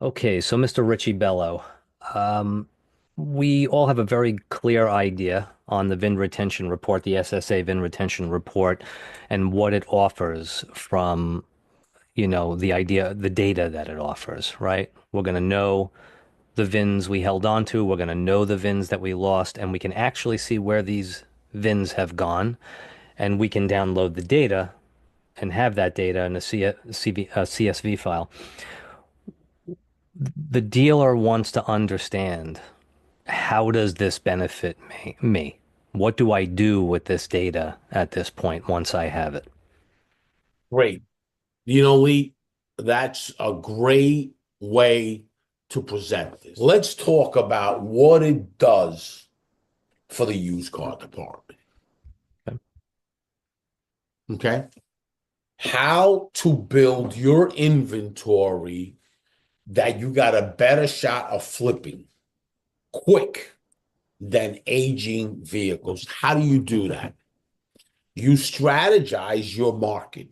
Okay, so Mr. Richie Bello, um, we all have a very clear idea on the VIN retention report, the SSA-VIN retention report, and what it offers from, the idea, the data that it offers, right? We're going to know the VINs we held on to, we're going to know the VINs that we lost, and we can actually see where these VINs have gone, and we can download the data and have that data in a CSV file. The dealer wants to understand, how does this benefit me? What do I do with this data at this point once I have it? Great. Lee, that's a great way to present this. Let's talk about what it does for the used car department. Okay. Okay. How to build your inventory that you got a better shot of flipping quick than aging vehicles. How do you do that? You strategize your market.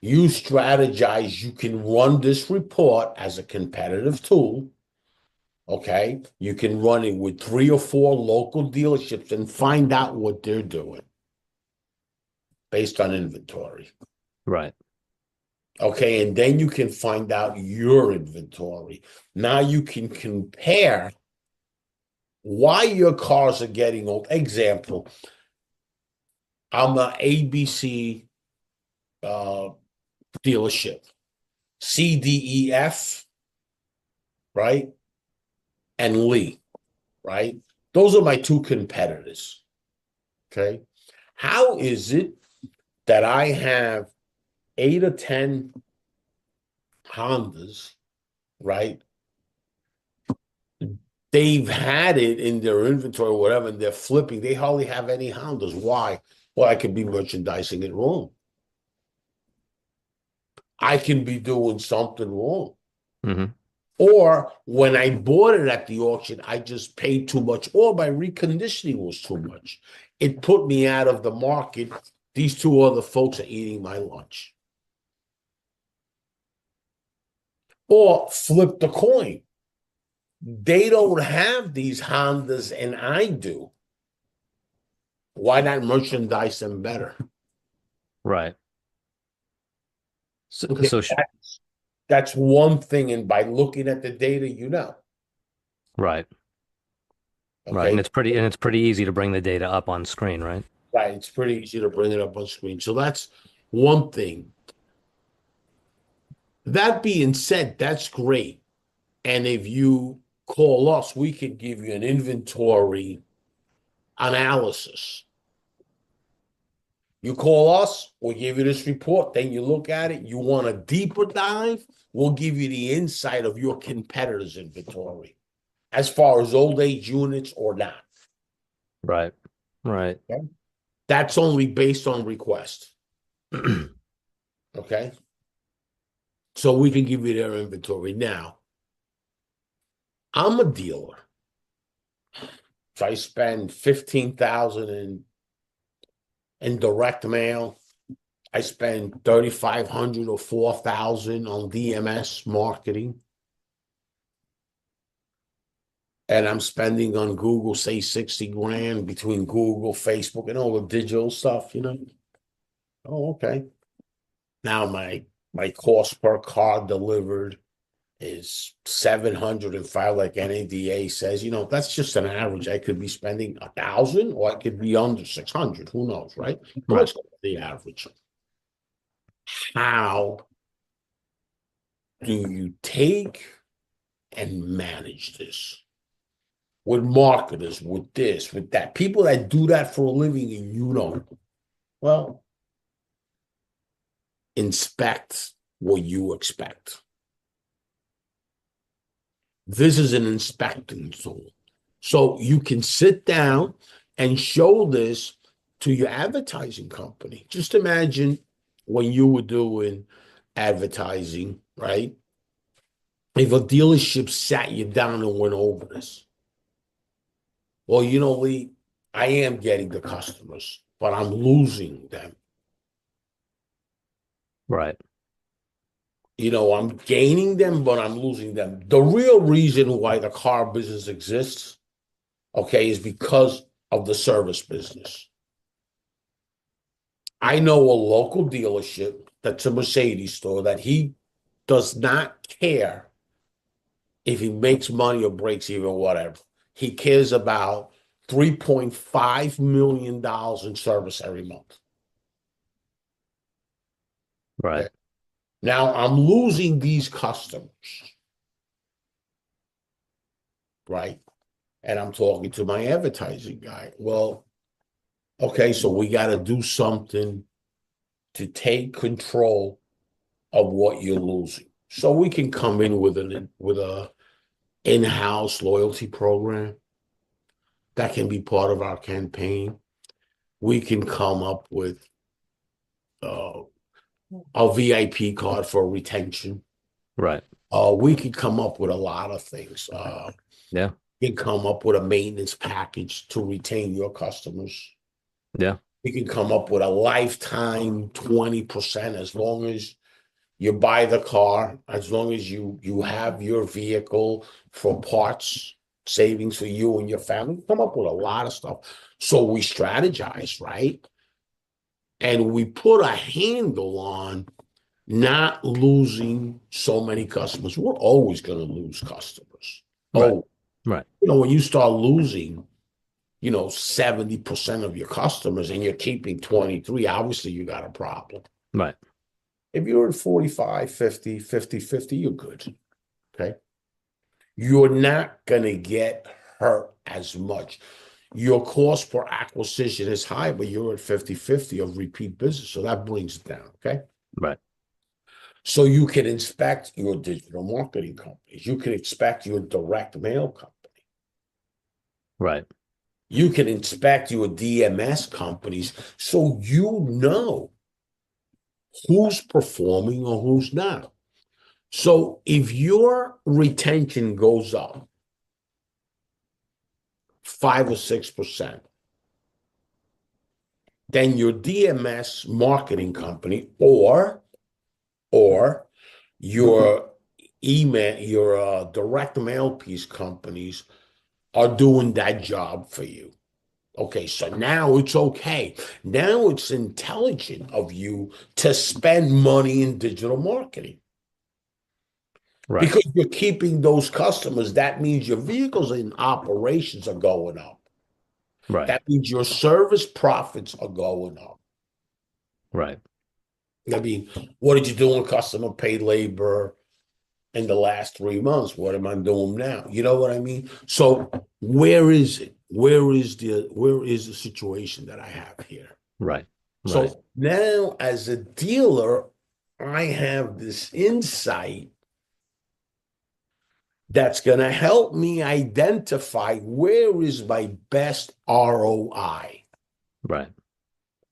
You strategize, you can run this report as a competitive tool. Okay. You can run it with 3 or 4 local dealerships and find out what they're doing based on inventory. Right. Okay. And then you can find out your inventory. Now you can compare why your cars are getting old. Example, I'm a ABC dealership, CDEF, right? And Lee, right? Those are my 2 competitors. Okay. How is it that I have 8 or 10 Hondas, right? They've had it in their inventory or whatever, and they're flipping. They hardly have any Hondas. Why? Well, I could be merchandising it wrong. I can be doing something wrong. Hmm. Or when I bought it at the auction, I just paid too much, or my reconditioning was too much. It put me out of the market. These 2 other folks are eating my lunch. Or flip the coin. They don't have these Hondas and I do. Why not merchandise them better? Right. So, Okay, so sh that's one thing. And by looking at the data, right, right, and okay, it's pretty easy to bring the data up on screen, right? right. It's pretty easy to bring it up on screen. So that's one thing. That being said, that's great. And if you call us, we could give you an inventory analysis. You call us, we'll give you this report, then you look at it. You want a deeper dive, we'll give you the insight of your competitor's inventory as far as old age units or not. Right. Right. Okay? That's only based on request. Okay. So we can give you their inventory. Now, I'm a dealer. If I spend 15,000 in direct mail, I spend 3,500 or 4,000 on DMS marketing. And I'm spending on Google, say 60 grand between Google, Facebook, and all the digital stuff. Oh, okay. Now my cost per car delivered is 705, like NADA says. That's just an average. I could be spending 1,000 or I could be under 600. Who knows, right? But Right. let's go with the average. How do you take and manage this? With marketers, with this, with that, people that do that for a living and you don't. Well, inspect what you expect. This is an inspecting tool. So you can sit down and show this to your advertising company. Just imagine when you were doing advertising, right? If a dealership sat you down and went over this. Well, Lee, I am getting the customers, but I'm losing them. Right. I'm gaining them, but I'm losing them. The real reason why the car business exists, okay, is because of the service business. I know a local dealership that's a Mercedes store that he does not care if he makes money or breaks even, whatever. He cares about $3.5 million in service every month. Right. Okay. Now I'm losing these customers, right? And I'm talking to my advertising guy. Well, okay, so we got to do something to take control of what you're losing. So we can come in with a in-house loyalty program that can be part of our campaign. We can come up with uh, a VIP card for retention. Right. We could come up with a lot of things. Yeah. We can come up with a maintenance package to retain your customers. Yeah. We can come up with a lifetime 20% as long as you buy the car, as long as you have your vehicle for parts, savings for you and your family. Come up with a lot of stuff. So we strategize, right? And we put a handle on not losing so many customers. We're always going to lose customers. Right. Oh, Right. when you start losing, 70% of your customers and you're keeping 23, obviously you got a problem. Right. If you're at 45, 50, 50, 50, you're good. Okay. You're not going to get hurt as much. Your cost per acquisition is high, but you're at 50-50 of repeat business. So that brings it down. Okay. Right. So you can inspect your digital marketing companies. You can inspect your direct mail company. Right. You can inspect your DMS companies so you know who's performing or who's not. So if your retention goes up 5 or 6%, then your DMS marketing company or your email, your direct mail piece companies are doing that job for you. Okay, so now it's okay. Now it's intelligent of you to spend money in digital marketing Right. because you're keeping those customers. That means your vehicles in operations are going up. Right. That means your service profits are going up. Right. I mean, what did you do in customer paid labor in the last 3 months? What am I doing now? You know what I mean? So where is it? Where is the situation that I have here? Right. Right. So now as a dealer, I have this insight that's going to help me identify where is my best ROI. Right.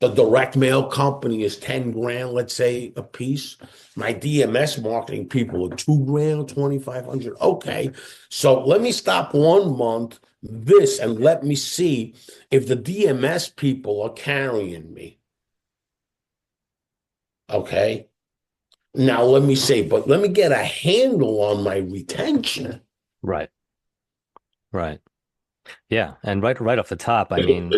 The direct mail company is 10 grand, let's say, a piece. My DMS marketing people are 2 grand, 2,500. Okay. So let me stop 1 month this and let me see if the DMS people are carrying me. Okay. Now let me say, but let me get a handle on my retention. Right. Right. Yeah. And right off the top, I mean,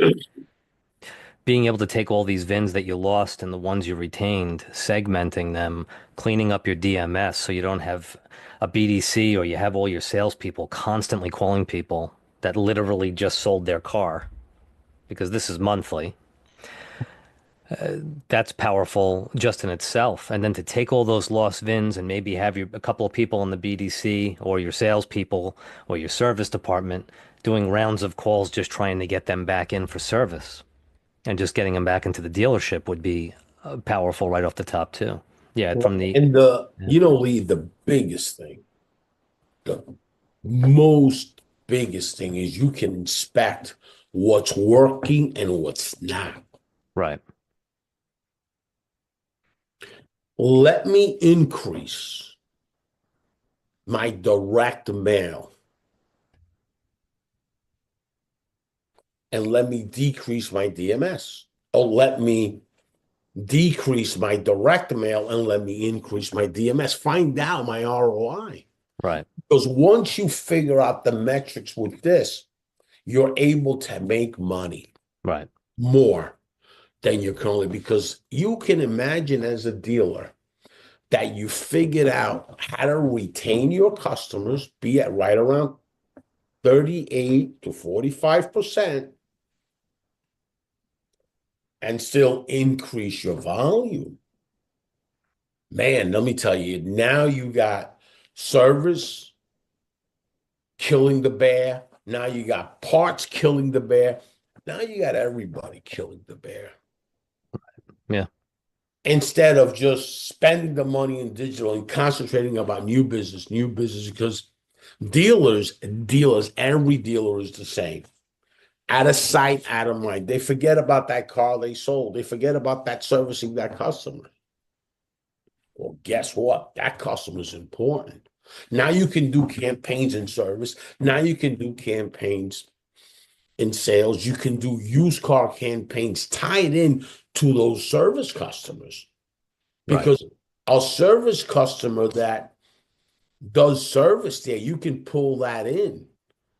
being able to take all these VINs that you lost and the ones you retained, segmenting them, cleaning up your DMS so you don't have a BDC or you have all your salespeople constantly calling people that literally just sold their car because this is monthly. That's powerful just in itself. And then to take all those lost VINs and maybe have a couple of people in the BDC or your salespeople or your service department doing rounds of calls just trying to get them back in for service and just getting them back into the dealership would be powerful right off the top too. Yeah, from the And yeah, Lee, the biggest thing, the most biggest thing is you can inspect what's working and what's not. right, Let me increase my direct mail and let me decrease my DMS. Or let me decrease my direct mail and let me increase my DMS. Find out my ROI. Right. Because once you figure out the metrics with this, you're able to make money Right. more than you're currently, because you can imagine as a dealer that you figured out how to retain your customers, be at right around 38 to 45%, and still increase your volume. Man, let me tell you, now you got service killing the bear. Now you got parts killing the bear. Now you got everybody killing the bear. Yeah. Instead of just spending the money in digital and concentrating about new business, because dealers, every dealer is the same. Out of sight, out of mind. They forget about that car they sold. They forget about that servicing that customer. Well, guess what? That customer is important. Now you can do campaigns in service. Now you can do campaigns in sales. You can do used car campaigns tied in to those service customers. Right. Because a service customer that does service there, you can pull that in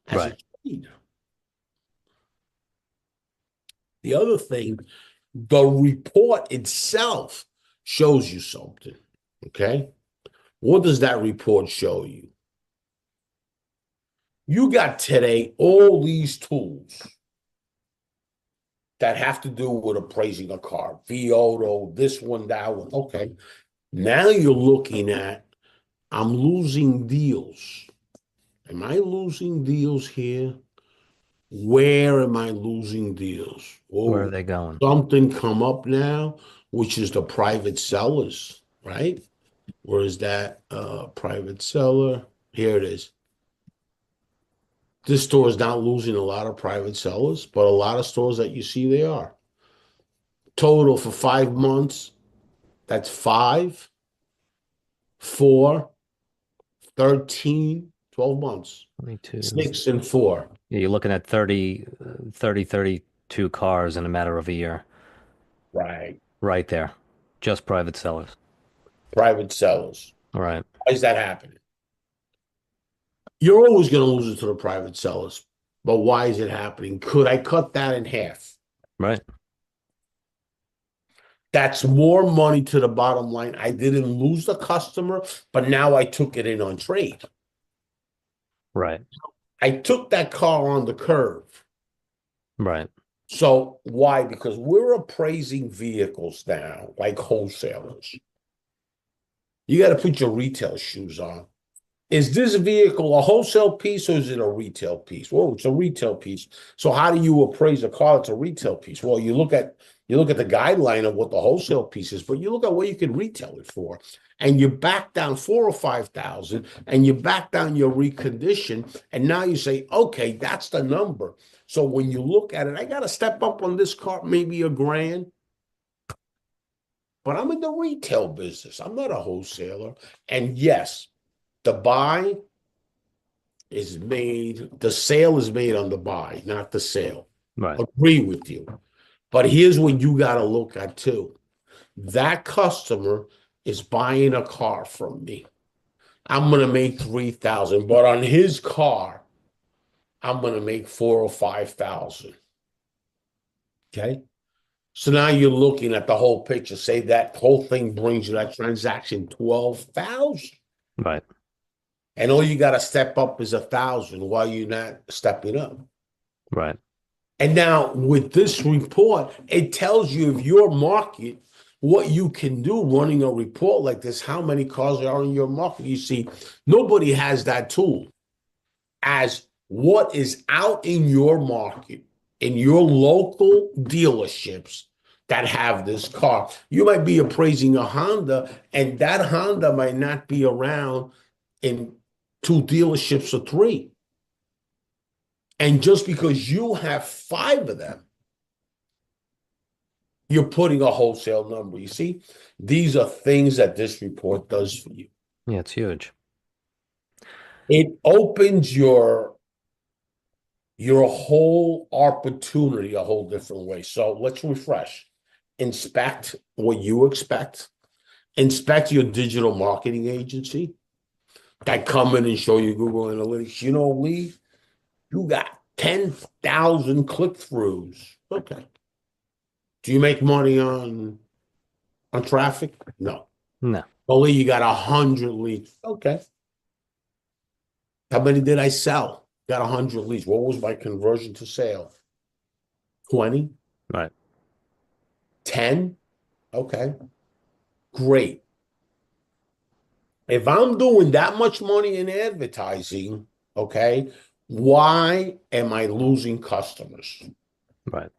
as a Right. trade. The other thing, the report itself shows you something. Okay. What does that report show you? You got today all these tools that have to do with appraising a car, VOTO, this one, that one. Okay. Now you're looking at, I'm losing deals. Am I losing deals here? Where am I losing deals? Where are Oh, they going? something come up now, which is the private sellers, right? Where is that private seller? Here it is. This store is not losing a lot of private sellers, but a lot of stores that you see, they are. Total for 5 months, that's 5, 4, 13, 12 months, 22. 6 and 4. Yeah, you're looking at 32 cars in a matter of a year. Right. Right there. Just private sellers. Private sellers. All right. Why is that happening? You're always going to lose it to the private sellers. But why is it happening? Could I cut that in half? Right. That's more money to the bottom line. I didn't lose the customer, but now I took it in on trade. Right. I took that car on the curve. Right. So why? Because we're appraising vehicles now like wholesalers. You got to put your retail shoes on. Is this vehicle a wholesale piece or is it a retail piece? Well, it's a retail piece. So how do you appraise a car that's a retail piece? Well, you look at the guideline of what the wholesale piece is, but you look at what you can retail it for. And you back down 4 or 5 thousand and you back down your recondition. And now you say, okay, that's the number. So when you look at it, I got to step up on this car, maybe $1,000. But I'm in the retail business. I'm not a wholesaler. And yes, the sale is made on the buy, not the sale. Right. Agree with you. But here's what you got to look at too. That customer is buying a car from me. I'm going to make 3,000, but on his car, I'm going to make 4 or 5,000. Okay. So now you're looking at the whole picture. Say that whole thing brings you that transaction 12,000. Right. And all you got to step up is 1,000 while you're not stepping up. Right. And now with this report, it tells you if your market, what you can do running a report like this, how many cars are in your market. You see, nobody has that tool as what is out in your market, in your local dealerships that have this car. You might be appraising a Honda, and that Honda might not be around in 2 dealerships or 3. And just because you have 5 of them, you're putting a wholesale number. You see, these are things that this report does for you. Yeah, it's huge. It opens your whole opportunity a whole different way. So let's refresh. inspect what you expect. Inspect your digital marketing agency that come in and show you Google Analytics. You know, Lee, you got 10,000 click-throughs. Okay. Do you make money on traffic? No. No. Only you got 100 leads. Okay. How many did I sell? Got 100 leads. What was my conversion to sale? 20? Right. 10? Okay. Great. If I'm doing that much money in advertising, okay, why am I losing customers? Right.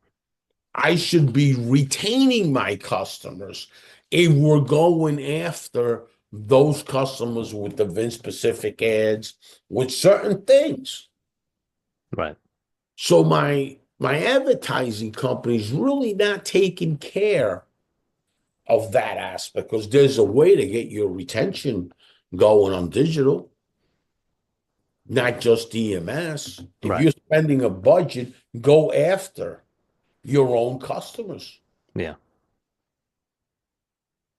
I should be retaining my customers if we're going after those customers with the VIN specific ads, with certain things. Right. So my advertising company is really not taking care of that aspect because there's a way to get your retention going on digital, not just EMS. If Right. you're spending a budget, go after your own customers Yeah.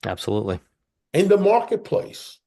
Absolutely. in the marketplace.